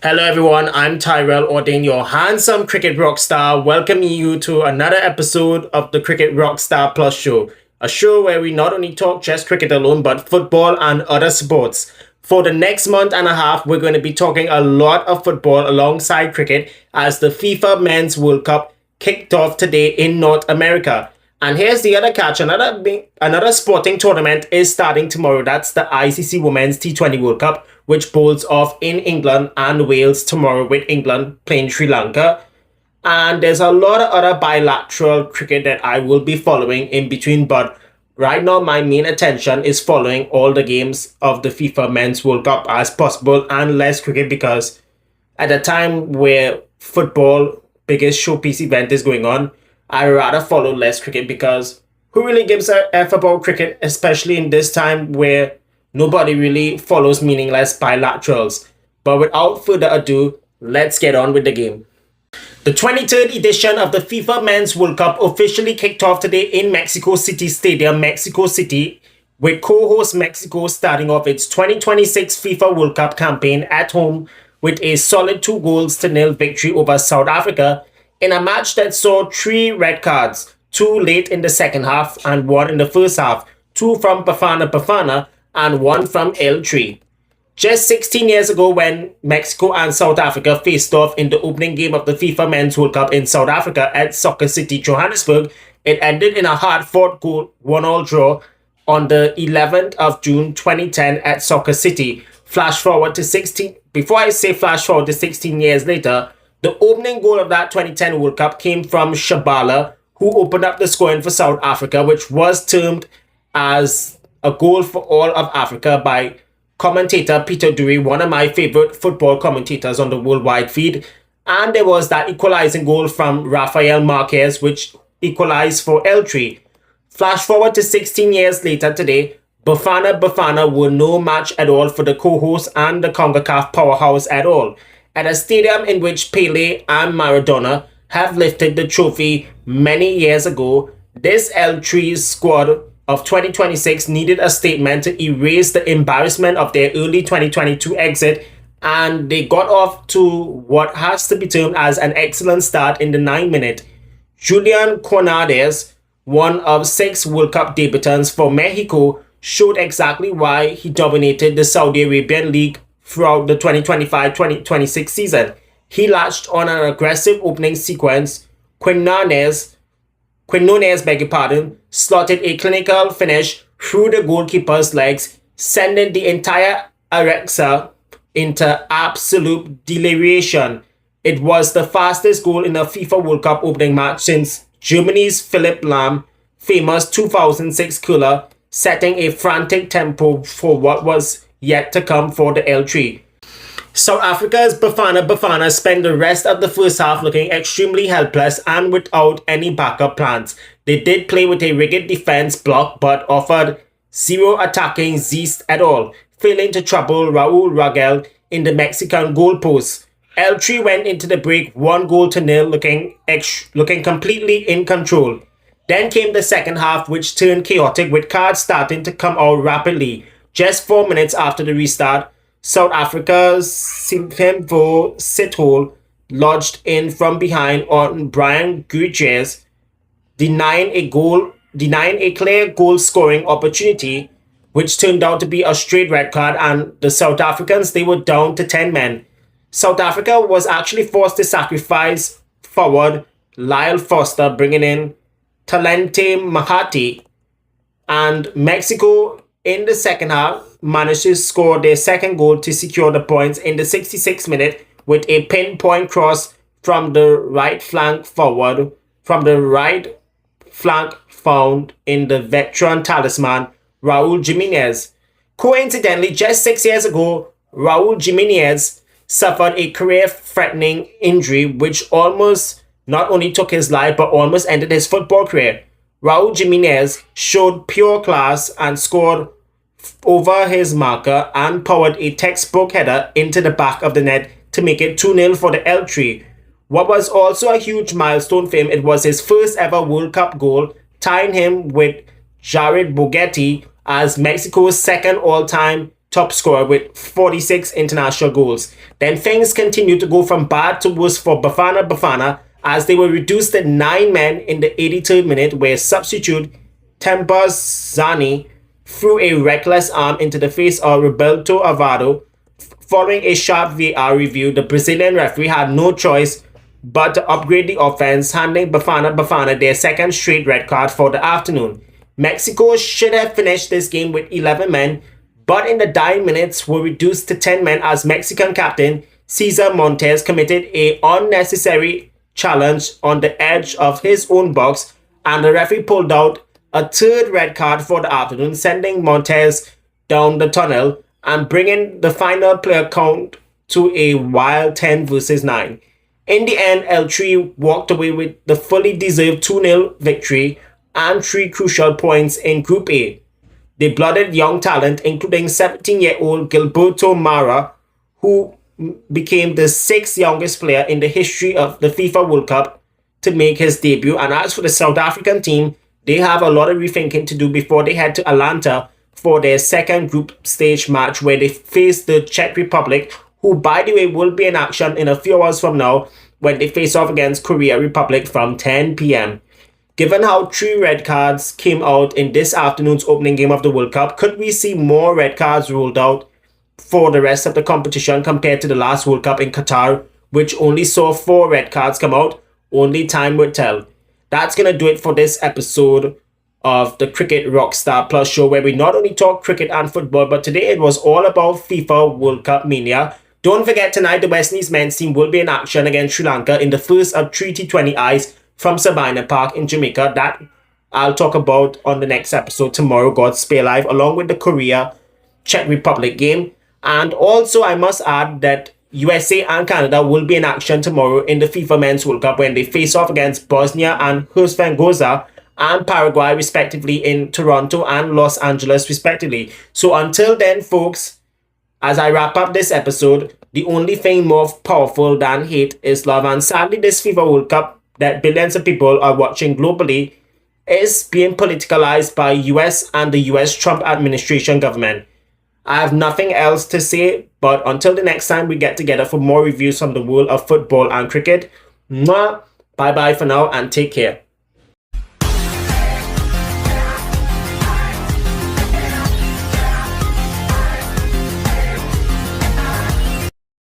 Hello everyone, I'm Tyrell Ording, your handsome cricket rock star, welcoming you to another episode of the Cricket Rockstar Plus Show, a show where we not only talk just cricket alone, but football and other sports. For the next month and a half, we're going to be talking a lot of football alongside cricket as the FIFA Men's World Cup kicked off today in North America. And here's the other catch, another sporting tournament is starting tomorrow. That's the ICC Women's T20 World Cup, which bowls off in England and Wales tomorrow, with England playing Sri Lanka. And there's a lot of other bilateral cricket that I will be following in between, but right now my main attention is following all the games of the FIFA Men's World Cup as possible and less cricket, because at a time where football, biggest showpiece event, is going on, I rather follow less cricket, because who really gives a F about cricket, especially in this time where nobody really follows meaningless bilaterals. But without further ado, let's get on with the game. The 23rd edition of the FIFA Men's World Cup officially kicked off today in Mexico City Stadium, Mexico City, with co-host Mexico starting off its 2026 FIFA World Cup campaign at home with a solid 2-0 victory over South Africa in a match that saw 3 red cards, 2 late in the second half and 1 in the first half, 2 from Bafana Bafana and 1 from L3. Just 16 years ago, when Mexico and South Africa faced off in the opening game of the FIFA Men's World Cup in South Africa at Soccer City, Johannesburg, it ended in a hard-fought goal 1-1 draw on the 11th of June 2010 at Soccer City. Before I say flash forward to 16 years later, the opening goal of that 2010 World Cup came from Shabala, who opened up the scoring for South Africa, which was termed as a goal for all of Africa by commentator Peter Drury, one of my favorite football commentators on the worldwide feed. And there was that equalizing goal from Rafael Marquez, which equalized for L3. Flash forward to 16 years later today, Bafana Bafana were no match at all for the co-host and the CONCACAF powerhouse at all. At a stadium in which Pele and Maradona have lifted the trophy many years ago, this L3 squad of 2026 needed a statement to erase the embarrassment of their early 2022 exit, and they got off to what has to be termed as an excellent start in the 9th minute. Julian Quinades, one of 6 World Cup debutants for Mexico, showed exactly why he dominated the Saudi Arabian League throughout the 2025-2026 season. He latched on an aggressive opening sequence. Quinones, slotted a clinical finish through the goalkeeper's legs, sending the entire Arexa into absolute deliriation. It was the fastest goal in a FIFA World Cup opening match since Germany's Philipp Lahm famous 2006 curler, setting a frantic tempo for what was yet to come for the L3. South Africa's Bafana Bafana spent the rest of the first half looking extremely helpless and without any backup plans. They did play with a rigid defense block but offered zero attacking zest at all, failing to trouble Raul Ragel in the Mexican goalpost. L3 went into the break 1-0, looking completely in control. Then came the second half, which turned chaotic with cards starting to come out rapidly. Just 4 minutes after the restart, South Africa's Simpemvo Sithole lodged in from behind on Brian Gutierrez, denying a clear goal scoring opportunity, which turned out to be a straight red card, and the South Africans, they were down to 10 men. South Africa was actually forced to sacrifice forward Lyle Foster, bringing in Talente Mahati, and Mexico in the second half managed to score their second goal to secure the points in the 66th minute with a pinpoint cross from the right flank found in the veteran talisman Raul Jimenez. Coincidentally, just 6 years ago, Raul Jimenez suffered a career-threatening injury which almost not only took his life but almost ended his football career. Raul Jimenez showed pure class and scored over his marker and powered a textbook header into the back of the net to make it 2-0 for the L3. What was also a huge milestone for him, it was his first ever World Cup goal, tying him with Jared Bogetti as Mexico's second all-time top scorer with 46 international goals. Then things continued to go from bad to worse for Bafana Bafana as they were reduced to 9 men in the 83rd minute, where substitute Zani threw a reckless arm into the face of Roberto Avado. Following a sharp VAR review, the Brazilian referee had no choice but to upgrade the offense, handing Bafana Bafana their second straight red card for the afternoon. Mexico should have finished this game with 11 men, but in the dying minutes were reduced to 10 men as Mexican captain Cesar Montes committed an unnecessary challenge on the edge of his own box, and the referee pulled out a third red card for the afternoon, sending Montes down the tunnel and bringing the final player count to a wild 10 versus 9. In the end, El Tri walked away with the fully deserved 2-0 victory and 3 crucial points in Group A. They blooded young talent, including 17-year-old Gilberto Mara, who became the 6th youngest player in the history of the FIFA World Cup to make his debut. And as for the South African team, they have a lot of rethinking to do before they head to Atlanta for their second group stage match, where they face the Czech Republic, who, by the way, will be in action in a few hours from now when they face off against Korea Republic from 10 p.m. Given how 3 red cards came out in this afternoon's opening game of the World Cup, could we see more red cards rolled out for the rest of the competition compared to the last World Cup in Qatar, which only saw 4 red cards come out? Only time will tell. That's going to do it for this episode of the Cricket Rockstar Plus Show, where we not only talk cricket and football, but today it was all about FIFA World Cup mania. Don't forget, tonight the West Indies men's team will be in action against Sri Lanka in the first of 3 T20Is from Sabina Park in Jamaica. That I'll talk about on the next episode tomorrow, God Spare Live, along with the Korea Czech Republic game. And also, I must add that USA and Canada will be in action tomorrow in the FIFA Men's World Cup when they face off against Bosnia and Herzegovina and Paraguay, respectively, in Toronto and Los Angeles, respectively. So until then, folks, as I wrap up this episode, the only thing more powerful than hate is love. And sadly, this FIFA World Cup that billions of people are watching globally is being politicalized by US and the US Trump administration government. I have nothing else to say, but until the next time we get together for more reviews from the world of football and cricket, bye bye for now and take care.